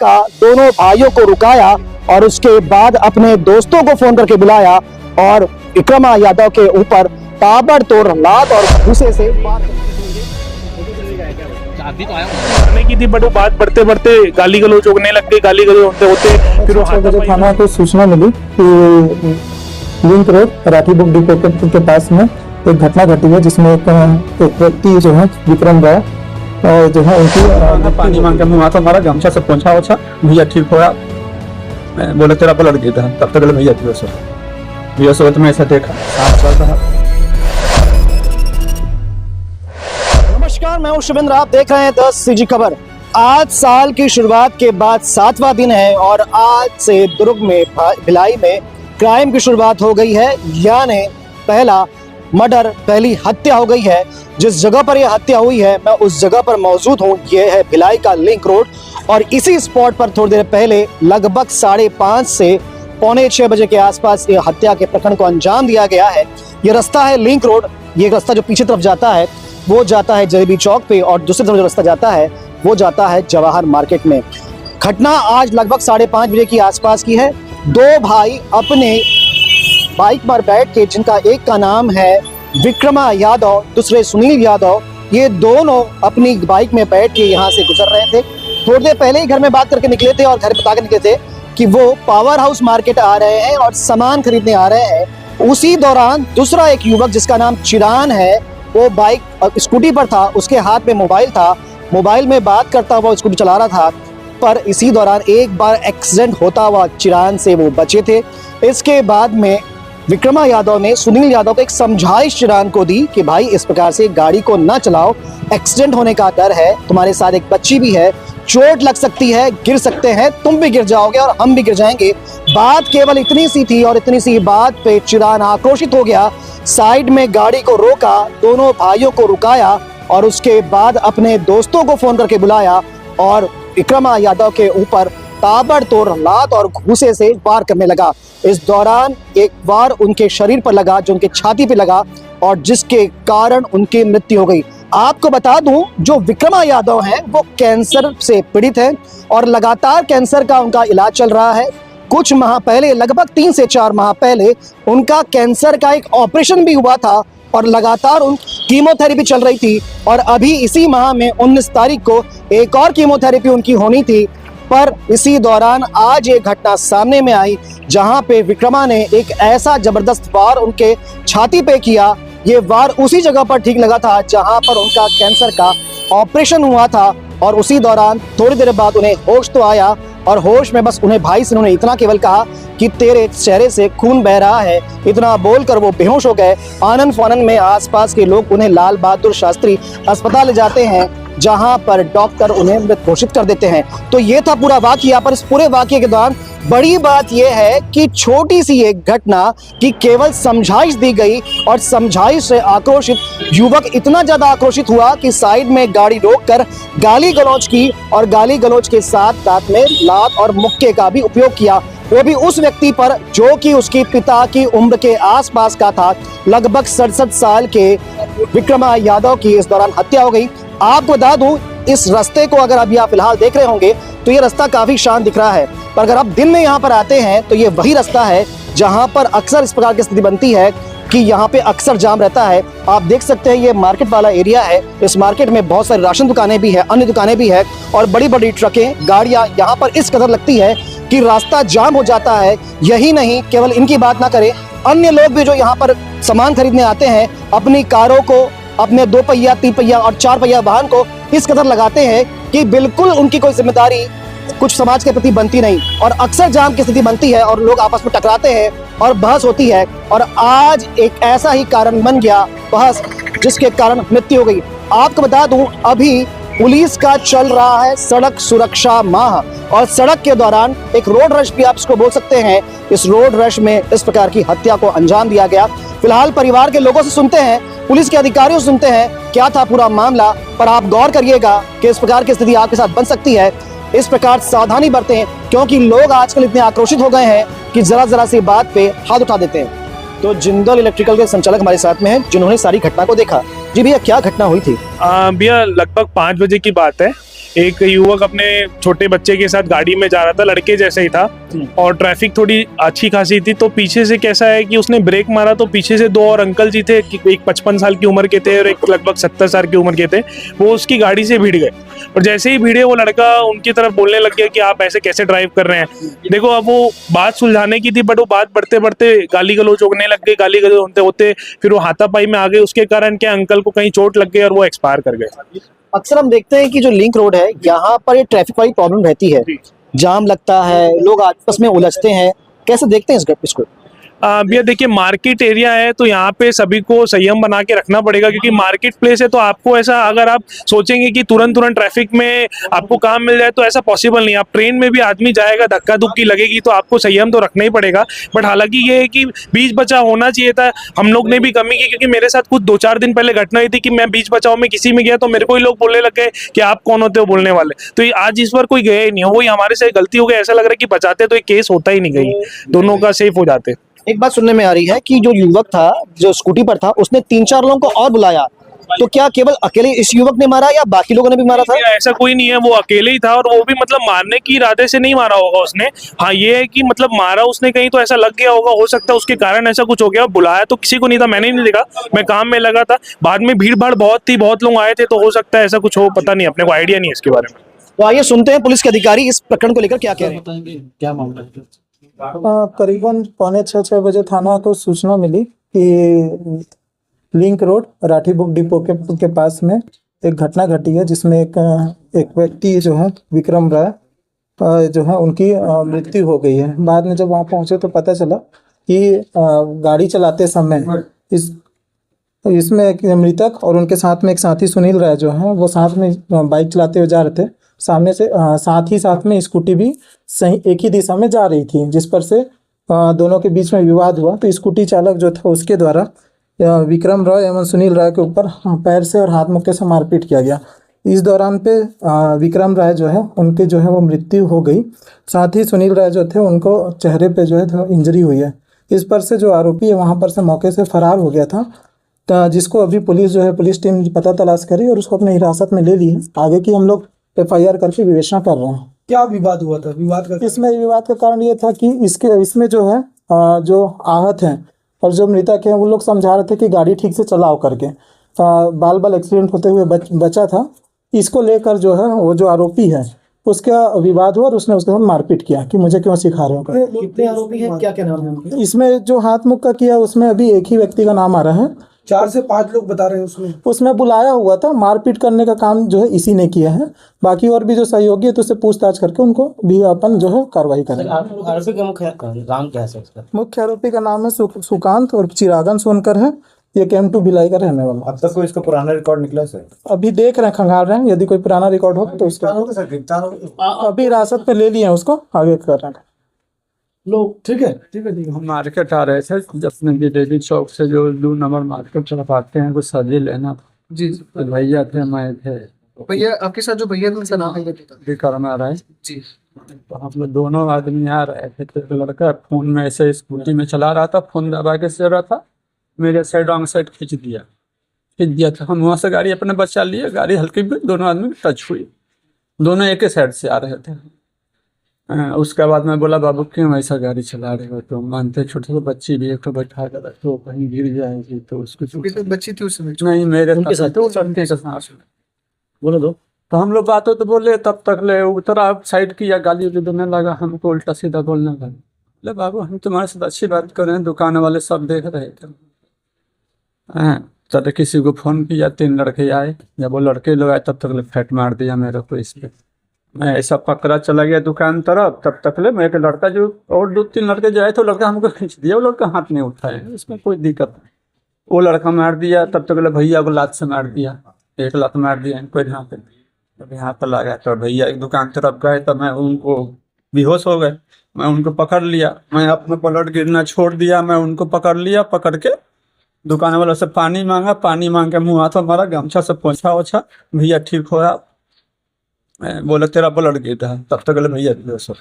का दोनों भाइयों को रुकाया और उसके बाद अपने दोस्तों को फोन करके बुलाया और विक्रमा यादव के ऊपर ताबड़तोड़ लात और घूंसे से वार करने की थी, बट वो बात बढ़ते बढ़ते गाली गलौज होने लग गई। गाली गलौज होते होते फिर वो 6 बजे थाना को सूचना मिली कि link road Rathi book depot के पास में एक घटना घटी है, जिसमें एक व्यक्ति जो है विक्रम राव जो है उनकी पानी मांग के मुँह था, हमारा गमछा से पहुंचा हो भैया ठीक होया, बोले तेरा ब्लड गिरता है, तब तक भैया बेहोश में ऐसा देखा सांस चल रहा। नमस्कार, मैं हूं शुभेंद्र, आप देख रहे हैं 10 सीजी खबर। आज साल की शुरुआत के बाद 7वां दिन है और आज से दुर्ग में भिलाई में क्राइम की शुरुआत हो गई है, यानी पहला मर्डर, पहली हत्या हो गई है। जिस जगह पर यह हत्या हुई है मैं उस जगह पर मौजूद हूं। यह है भिलाई का लिंक रोड और इसी स्पॉट पर थोड़ी देर पहले लगभग 5:30 से 5:45 बजे के आसपास यह हत्या के प्रकरण को अंजाम दिया गया है। यह रास्ता है लिंक रोड। ये रास्ता जो पीछे तरफ जाता है वो जाता है जलेबी चौक पे और दूसरी तरफ जो रास्ता जाता है वो जाता है जवाहर मार्केट में। घटना आज लगभग 5:30 बजे के आसपास की है। दो भाई अपने बाइक पर बैठ के, जिनका एक का नाम है विक्रमा यादव, दूसरे सुनील यादव, ये दोनों अपनी बाइक में बैठ के यहाँ से गुजर रहे थे। थोड़ी देर पहले ही घर में बात करके निकले थे और घर बता के निकले थे कि वो पावर हाउस मार्केट आ रहे हैं और सामान खरीदने आ रहे हैं। उसी दौरान दूसरा एक युवक जिसका नाम चिरान है, वो बाइक स्कूटी पर था, उसके हाथ में मोबाइल था, मोबाइल में बात करता हुआ स्कूटी चला रहा था। पर इसी दौरान एक बार एक्सीडेंट होता हुआ चिरान से वो बचे थे। इसके बाद में विक्रमा यादव ने सुनील यादव को एक समझाइश चिरान को दी कि भाई इस प्रकार से गाड़ी को ना चलाओ, एक्सीडेंट होने का डर है, तुम्हारे साथ एक बच्ची भी है, चोट लग सकती है, गिर सकते हैं, तुम भी गिर जाओगे और हम भी गिर जाएंगे। बात केवल इतनी सी थी और इतनी सी बात पे चिरान आक्रोशित हो गया, साइड में गाड़ी को रोका, दोनों भाइयों को रुकाया और उसके बाद अपने दोस्तों को फोन करके बुलाया और विक्रमा यादव के ऊपर ताबड़तोड़ लात और घूंसे से वार करने लगा। इस दौरान एक वार उनके शरीर पर लगा, जो उनके छाती पे लगा और जिसके कारण उनकी मृत्यु हो गई। आपको बता दूं, जो विक्रमा यादव हैं वो कैंसर से पीड़ित हैं और लगातार कैंसर का उनका इलाज चल रहा है। कुछ माह पहले, लगभग 3 से 4 माह पहले, उनका कैंसर का एक ऑपरेशन भी हुआ था और लगातार उन कीमोथेरेपी चल रही थी और अभी इसी माह में 19 तारीख को एक और कीमोथेरेपी उनकी होनी थी। पर इसी दौरान आज एक घटना सामने में आई जहां पे विक्रमा ने एक ऐसा जबरदस्त वार उनके छाती पे किया। ये वार उसी जगह पर ठीक लगा था जहां पर उनका कैंसर का ऑपरेशन हुआ था और उसी दौरान थोड़ी देर बाद उन्हें होश तो आया और होश में बस उन्हें भाई से उन्होंने इतना केवल कहा कि तेरे चेहरे से खून बह रहा है। इतना बोलकर वो बेहोश हो गए। आनन फानन में आसपास के लोग उन्हें लाल बहादुर शास्त्री अस्पताल ले जाते हैं, जहां पर डॉक्टर उन्हें मृत घोषित कर देते हैं। तो ये था पूरा वाकया। पर इस पूरे वाकये के दौरान बड़ी बात यह है कि छोटी सी एक घटना की केवल समझाइश दी गई और समझाइश से आक्रोशित युवक इतना ज्यादा आक्रोशित हुआ कि साइड में गाड़ी रोककर गाली गलौज की और गाली गलौज के साथ साथ में लात और मुक्के का भी उपयोग किया, वो भी उस व्यक्ति पर जो कि उसके पिता की उम्र के आसपास का था। लगभग 67 साल के विक्रमा यादव की इस दौरान हत्या हो गई। आपको बता दूं, इस रास्ते को अगर अभी आप फिलहाल देख रहे होंगे तो ये रास्ता काफी शांत दिख रहा है, पर अगर आप दिन में यहाँ पर आते हैं तो ये वही रास्ता है जहाँ पर अक्सर इस प्रकार की स्थिति बनती है कि यहाँ पे अक्सर जाम रहता है। आप देख सकते हैं ये मार्केट वाला एरिया है। इस मार्केट में बहुत सारी राशन दुकानें भी है, अन्य दुकानें भी है और बड़ी बड़ी ट्रकें, गाड़ियाँ यहाँ पर इस कदर लगती है कि रास्ता जाम हो जाता है। यही नहीं, केवल इनकी बात ना करें, अन्य लोग भी जो यहाँ पर सामान खरीदने आते हैं अपनी कारों को, अपने 2 पहिया, 3 पहिया और 4 पहिया वाहन को इस कदर लगाते हैं कि बिल्कुल उनकी कोई जिम्मेदारी कुछ समाज के प्रति बनती नहीं और अक्सर जाम की स्थिति बनती है और लोग आपस में टकराते हैं और बहस होती है। और आज एक ऐसा ही कारण बन गया बहस, जिसके कारण मृत्यु हो गई। आपको बता दूं, अभी पुलिस का चल रहा है सड़क सुरक्षा माह और सड़क के दौरान एक रोड रश भी आप इसको बोल सकते हैं। इस रोड रश में इस प्रकार की हत्या को अंजाम दिया गया। फिलहाल परिवार के लोगों से सुनते हैं, पुलिस के अधिकारियों से सुनते हैं क्या था पूरा मामला। पर आप गौर करिएगा कि इस प्रकार की स्थिति आपके साथ बन सकती है। इस प्रकार सावधानी बरतें, क्योंकि लोग आजकल इतने आक्रोशित हो गए हैं कि जरा सी बात पे हाथ उठा देते हैं। तो जिंदल इलेक्ट्रिकल के संचालक हमारे साथ में हैं, जिन्होंने सारी घटना को देखा। जी भैया, क्या घटना हुई थी? भैया लगभग 5 बजे की बात है। एक युवक अपने छोटे बच्चे के साथ गाड़ी में जा रहा था, लड़के जैसे ही था, और ट्रैफिक थोड़ी अच्छी खासी थी, तो पीछे से कैसा है कि उसने ब्रेक मारा तो पीछे से दो और अंकल जी थे, एक 55 साल की उम्र के थे और एक लगभग 70 साल की उम्र के थे। वो उसकी गाड़ी से भिड़ गए, और जैसे ही भिड़े वो लड़का उनकी तरफ बोलने लग गया कि आप ऐसे कैसे ड्राइव कर रहे हैं। देखो, अब वो बात सुलझाने की थी, बट वो बात बढ़ते बढ़ते गाली गलौज होने लग गई, गाली गलौज होते होते फिर वो हाथापाई में आ गए। उसके कारण क्या अंकल को कहीं चोट लग गई और वो एक्सपायर कर गए। अक्सर हम देखते हैं कि जो लिंक रोड है यहाँ पर ये ट्रैफिक वाली प्रॉब्लम रहती है, जाम लगता है, लोग आपस में उलझते हैं, कैसे देखते हैं इसको? भैया देखिए, मार्केट एरिया है तो यहाँ पे सभी को संयम बना के रखना पड़ेगा, क्योंकि मार्केट प्लेस है। तो आपको ऐसा, अगर आप सोचेंगे कि तुरंत ट्रैफिक में आपको काम मिल जाए तो ऐसा पॉसिबल नहीं है। आप ट्रेन में भी आदमी जाएगा, धक्का धुक्की लगेगी, तो आपको संयम तो रखना ही पड़ेगा। बट हालांकि ये है कि बीच बचाव होना चाहिए था। हम लोग ने भी कमी की, क्योंकि मेरे साथ कुछ 2-4 दिन पहले घटना हुई थी कि मैं बीच बचाव में किसी में गया तो मेरे को ही लोग बोलने लग गए कि आप कौन होते हो बोलने वाले। तो आज इस बार कोई गया ही नहीं, वही हमारे से गलती हो गई। ऐसा लग रहा है कि बचाते तो एक केस होता ही नहीं, कहीं दोनों का सेफ हो जाते। एक बात सुनने में आ रही है कि जो युवक था, जो स्कूटी पर था, उसने 3-4 लोगों को और बुलाया, तो क्या केवल अकेले इस युवक ने मारा या बाकी लोगों ने भी मारा था? ऐसा कोई नहीं है, वो अकेले ही था, और वो भी मतलब मारने की इरादे से नहीं मारा होगा उसने। हाँ, ये है कि मतलब मारा उसने कहीं तो ऐसा लग गया होगा, हो सकता है उसके कारण ऐसा कुछ हो गया। बुलाया तो किसी को नहीं था, मैंने नहीं देखा, मैं काम में लगा था। बाद में भीड़ भाड़ बहुत थी, बहुत लोग आए थे, तो हो सकता है ऐसा कुछ हो, पता नहीं, अपने को आइडिया नहीं है इसके बारे में। तो आइए सुनते हैं पुलिस के अधिकारी इस प्रकरण को लेकर क्या कह रहे हैं। क्या मामला है? करीबन 5:45 बजे थाना को सूचना मिली कि link road Rathi book depot के पास में एक घटना घटी है, जिसमें एक व्यक्ति जो है विक्रम राय जो है उनकी मृत्यु हो गई है। बाद में जब वहाँ पहुँचे तो पता चला कि गाड़ी चलाते समय इसमें एक मृतक और उनके साथ में एक साथी सुनील राय जो है वो साथ में बाइक चलाते हुए जा रहे थे। सामने से साथ में स्कूटी भी सही एक ही दिशा में जा रही थी, जिस पर से दोनों के बीच में विवाद हुआ। तो स्कूटी चालक जो था उसके द्वारा विक्रम राय एवं सुनील राय के ऊपर पैर से और हाथ मुक्के से मारपीट किया गया। इस दौरान पे विक्रम राय जो है उनके जो है वो मृत्यु हो गई। साथ ही सुनील राय जो थे उनको चेहरे पे जो है इंजरी हुई है। इस पर से जो आरोपी है वहाँ पर से मौके से फरार हो गया था, जिसको अभी पुलिस जो है पुलिस टीम पता तलाश करी और उसको अपने हिरासत में ले ली है। आगे की हम लोग FIR करके विवेचना कर रहे हैं। क्या विवाद हुआ था? इसमें विवाद का कारण ये था कि इसमें जो है जो आहत हैं और जो मृतक हैं वो लोग समझा रहे थे कि गाड़ी ठीक से चलाओ करके, बाल एक्सीडेंट होते हुए बचा था। इसको लेकर जो है वो जो आरोपी है उसका विवाद हुआ और उसने उसके साथ मारपीट किया कि मुझे क्यों सिखा रहे हो। कितने आरोपी हैं, क्या क्या नाम है उनके? इसमें जो हाथ मुक्का का किया उसमें अभी एक ही व्यक्ति का नाम आ रहा है। 4 से 5 लोग बता रहे हैं उसमें बुलाया हुआ था। मारपीट करने का काम जो है इसी ने किया है। बाकी और भी जो सहयोगी है तो उससे पूछताछ करके उनको भी अपन जो है कार्रवाई करेंगे। आरोपी का मुख्य नाम क्या है सर इसका? मुख्य आरोपी का नाम है सुकांत और चिरागन सोनकर है। ये KM2 भिलाई का रहने वाला। अब तक कोई इसका पुराना रिकॉर्ड निकला सर? अभी देख रहे हैं, खंगाल रहे हैं, यदि कोई पुराना रिकॉर्ड हो तो उसका अभी हिरासत में ले लिए हैं, उसको आगे कर रहे हैं लोग। ठीक है। हम मार्केट आ रहे थे, अपने गिरेडी चौक से जो 2 नंबर मार्केट तरफ आते हैं, कुछ सब्जी लेना था। जी तो भैया थे, मैं थे। भैया आपके साथ जो भैया थे उनका नाम है? विक्रम आ रहा है जी। तो हम लोग दोनों आदमी आ रहे थे, तो लड़का फोन में ऐसे स्कूटी में चला रहा था, फोन दबा के चल रहा था। मेरे साइड रॉन्ग साइड खींच दिया था। हम वहाँ से गाड़ी अपने बचा लिए, गाड़ी हल्की भी, दोनों आदमी टच हुई। दोनों एक ही साइड से आ रहे थे। उसके बाद मैं बोला, बाबू क्यों ऐसा गाड़ी चला रहे हो? तो मानते छोटे छोटे बच्ची भी एक तो बैठा कर तो कहीं गिर जाएगी, तो उसको बच्ची थी उस समय? नहीं, मेरे साथ तो लड़के के साथ बोलो दो। तो हम लोग बात तो बोले, तब तक ले उतरा साइड किया, गाली देने लगा, हमको उल्टा सीधा बोलने लगा। बोले बाबू हम तुम्हारे साथ अच्छी बात कर रहे हैं, दुकान वाले सब देख रहे थे। तो किसी को फोन किया, 3 लड़के आए। जब वो लड़के लोग आए तब तक ले फैट मार दिया मेरे को इस पे। मैं ऐसा पकड़ा चला गया दुकान तरफ, तब तक ले मेरे लड़का जो और 2-3 लड़के जो आए तो लड़का हमको खींच दिया। वो लड़का हाथ नहीं उठाए, इसमें कोई दिक्कत नहीं। वो लड़का मार दिया, तब तक ले भैया को लात से मार दिया, 1 लात मार दिया इनको यहाँ पे। तब यहाँ पर लगा तो भैया एक दुकान तरफ गए, तब मैं उनको बेहोश हो गए। मैं उनको पकड़ लिया, मैं अपना पलट गिरना छोड़ दिया, मैं उनको पकड़ लिया। पकड़ के दुकान वालों से पानी मांगा, पानी मांग के मुँह हाथ मारा, गमछा से पोंछा ओछा, भैया ठीक हो रहा। बोला तेरा ब्लड गिरा। तब तक भैया बेहोश हो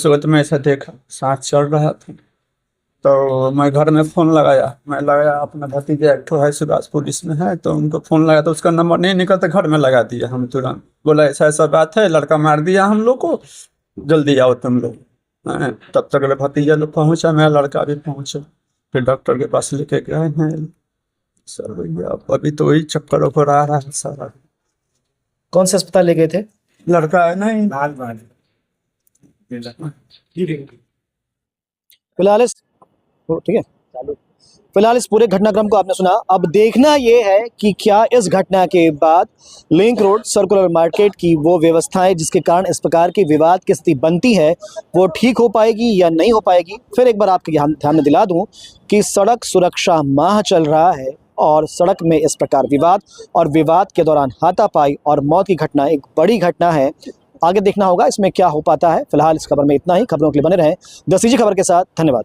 गए। मैं ऐसा देखा, सांस चल रहा था। तो मैं घर में फ़ोन लगाया, मैं लगाया अपना भतीजा एक ठो है सुभाष पुलिस में है, तो उनको फ़ोन लगाया तो उसका नंबर नहीं निकलता, घर में लगा दिया हम तुरंत। बोला ऐसा ऐसा बात है, लड़का मार दिया हम लोग को, जल्दी आओ तुम लोग। तब तक भतीजा लोग पहुँचा, मेरा लड़का भी पहुँचा, फिर डॉक्टर के पास लेके गए हैं सर। भैया अभी तो वही चक्कर ऊपर आ रहा है सारा। कौन से अस्पताल ले गए थे? लड़का है नहीं, फिलहाल इस ठीक है, फिलहाल इस पूरे घटनाक्रम को आपने सुना। अब देखना यह है कि क्या इस घटना के बाद लिंक रोड सर्कुलर मार्केट की वो व्यवस्थाएं जिसके कारण इस प्रकार की विवाद की स्थिति बनती है वो ठीक हो पाएगी या नहीं हो पाएगी। फिर एक बार आपके ध्यान में दिला दूं कि सड़क सुरक्षा माह चल रहा है और सड़क में इस प्रकार विवाद और विवाद के दौरान हाथापाई और मौत की घटना एक बड़ी घटना है। आगे देखना होगा इसमें क्या हो पाता है। फिलहाल इस खबर में इतना ही। खबरों के लिए बने रहें द सीजी खबर के साथ। धन्यवाद।